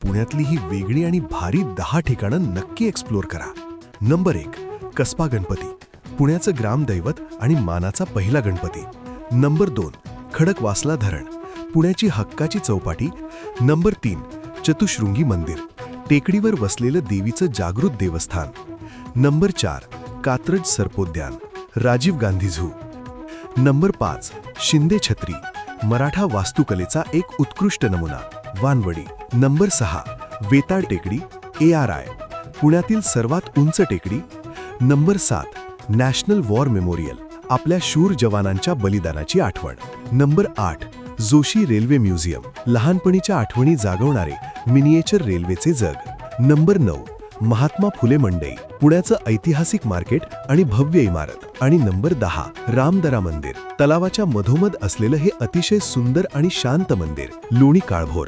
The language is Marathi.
पुण्यातली ही वेगळी आणि भारी 10 ठिकाणं नक्की एक्सप्लोर करा. नंबर 1, कसबा गणपती, पुण्याचं ग्रामदैवत आणि मानाचा पहिला गणपती. नंबर 2, खडकवासला धरण, पुण्याची हक्काची चौपाटी. नंबर 3, चतुशृंगी मंदिर, टेकडीवर वसलेलं देवीचं जागृत देवस्थान. नंबर 4, कात्रज सर्पोद्यान, राजीव गांधी झू. नंबर 5, शिंदे छत्री, मराठा वास्तुकलेचा एक उत्कृष्ट नमुना, वानवडी. नंबर 6, वेताळ टेकडी, ARI, पुण्यातील सर्वात उंच टेकडी. नंबर 7, नॅशनल वॉर मेमोरियल, आपल्या शूर जवानांच्या बलिदानाची आठवण. नंबर 8, जोशी रेल्वे म्युझियम, लहानपणीच्या आठवणी जागवणारे मिनिएचर रेल्वेचे जग. नंबर 9, महात्मा फुले मंडई, पुण्याचं ऐतिहासिक मार्केट आणि भव्य इमारत. आणि नंबर 10, रामदरा मंदिर, तलावाच्या मधोमध असलेलं हे अतिशय सुंदर आणि शांत मंदिर, लोणी काळभोर.